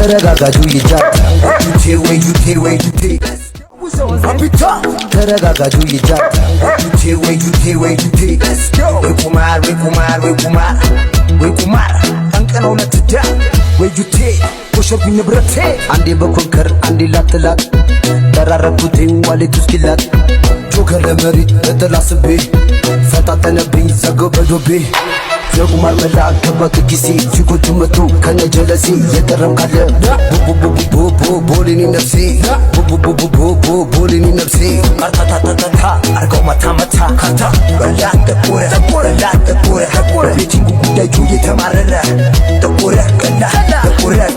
ተረጋጋጁ ይጃታ ዩቴ አቢታ ተረጋጋጁ ይጃታ ዩቴ ወይ ቁማር አንቀነው ለትዳ ወይ ጁቴ ወሸብኝ ንብረቴ አንዴ በኮንከር አንዴ ላትላት ተራረኩት ዋሌት እስኪላት ጆከር ለመሪት ለተላስቤ ፈጣጠነብኝ ዘገው በዶቤ የቁማር መላ ገባክ ጊዜ ፊጎቹ መቱ ከነጀለሴ የቀረም ካለ ቦሌኒ ነፍሴ ቦሌኒ ነፍሴ አታታታታ አርገው መታ ካታ በላ ጠቆረ ቤቲንጉ ጉዳይ ጆ የተማረረ ጠቆረ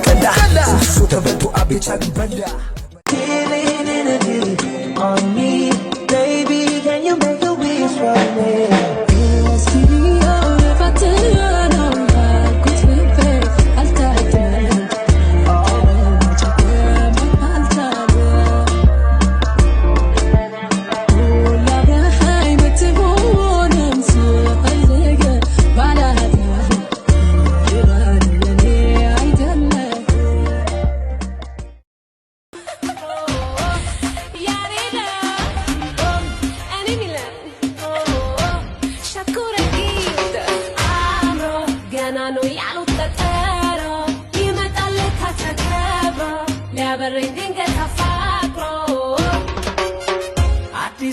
ቀላ ሱሱ ተበልቶ አቤቻ ግን በላ on me baby can you make a wish for me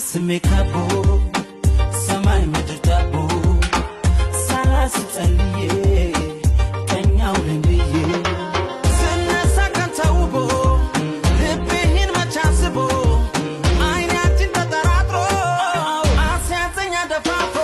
ስሜካቦ ሰማይ ምድር ዳቦ ሳላስጸልዬ ቀኛው ልንብዬ ስነሳ ቀን ተውቦ ልቤህን መቻስቦ አይናችን ተጠራጥሮ አስያዘኛ ደፋፎ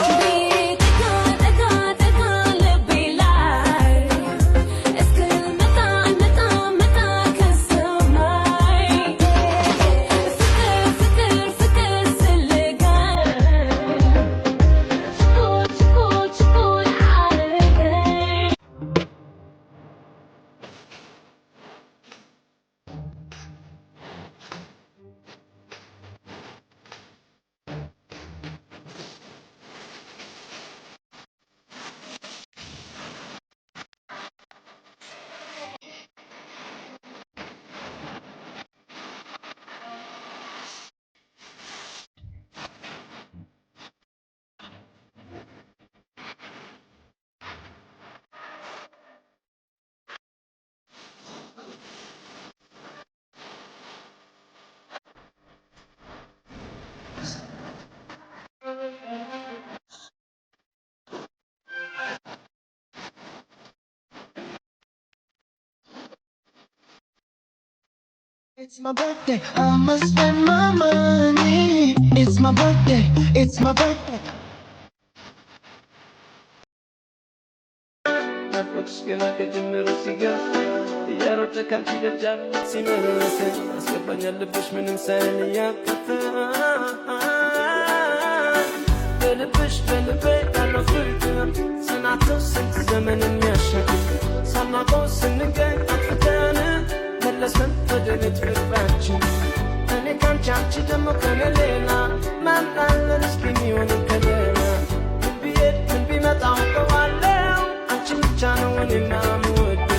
It's my birthday, I must spend my money. It's my birthday, it's my birthday. What's gonna get you middle cigar? The arrow to come to the job, see me listen. Skip on your lips, men inside the yacht. Belly push, belly bait, I love you. Senator, sent the men in your shop. Some are boss in the gang, after dinner. Listen to the little fraction. And it can't change the Mokanelena. Man, and skin you in the Canela. Could be it, could be met out of our leo. And Chimchano and in Nam would do.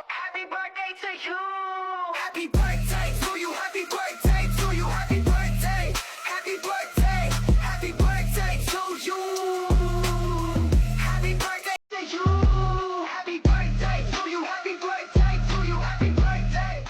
Happy birthday to you. Happy birthday to you, happy birthday to you, happy birthday, happy birthday, happy birthday to you. Happy birthday to you, happy birthday to you, happy birthday to you, happy birthday.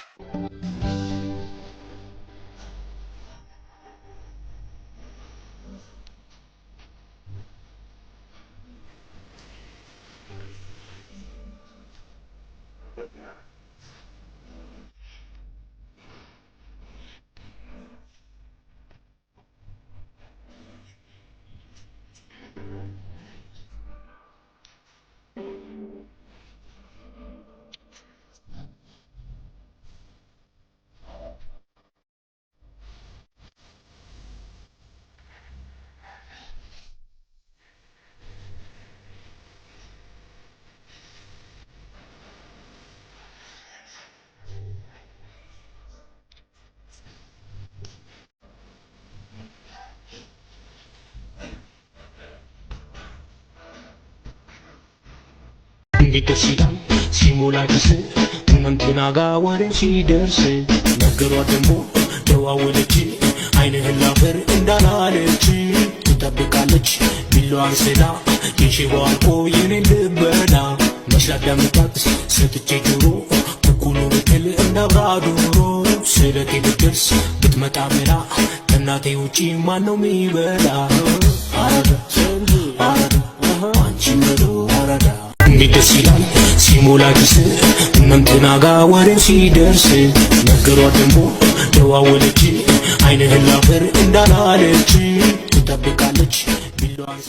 እንዴት ደስ ይላል ሲሞላ ኪስ እንትና ጋ ወሬ ሲደርስ ነገሯት ደግሞ ደዋወለች አይንህን ላፈር እንዳላለች ትጠብቃለች ቢላዋን ስላ የሽባው አልቆ የኔን ልበላ መች ላዳምጣት ሰጥቼ ጆሮ ኩኩሉ ብትል እንዳብራ ዶሮ ስለቴ ልትደርስ ብትመጣ መላ ከእናቴ ውጪ ማነው ሚበላ አረዳ አረዳ አንቺ መዶ አረዳ እንዴት ደስ ይላል ሲሞላ ኪስ እንትና ጋ ወሬው ሲደርስ ነገሯት ደግሞ ደዋወለች አይንህን ላፈር እንዳላለች ትጠብቃለች ቢላዋን